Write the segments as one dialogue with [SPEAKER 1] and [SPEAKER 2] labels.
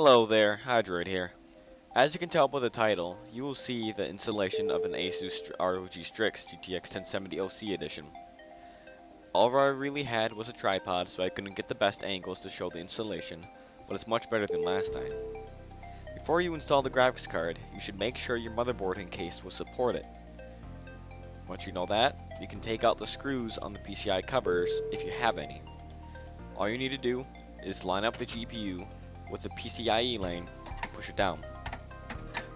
[SPEAKER 1] Hello there, Hydroid here. As you can tell by the title, you will see the installation of an Asus ROG Strix GTX 1070 OC edition. All I really had was a tripod, so I couldn't get the best angles to show the installation, but it's much better than last time. Before you install the graphics card, you should make sure your motherboard and case will support it. Once you know that, you can take out the screws on the PCI covers if you have any. All you need to do is line up the GPU with the PCIe lane and push it down.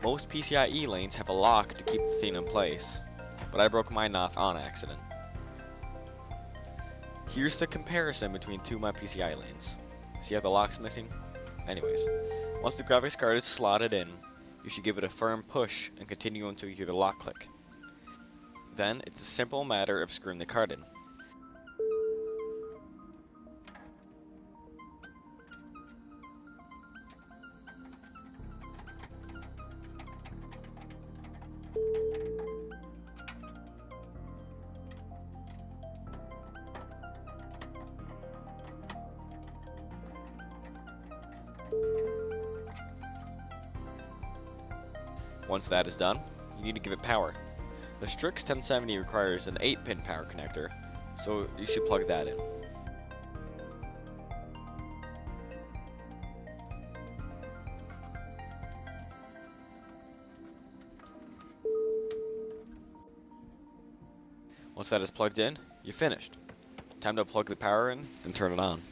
[SPEAKER 1] Most PCIe lanes have a lock to keep the thing in place, but I broke mine off on accident. Here's the comparison between two of my PCI lanes. See how the lock's missing? Anyways, once the graphics card is slotted in, you should give it a firm push and continue until you hear the lock click. Then, it's a simple matter of screwing the card in. Once that is done, you need to give it power. The Strix 1070 requires an 8-pin power connector, so you should plug that in. Once that is plugged in, you're finished. Time to plug the power in and turn it on.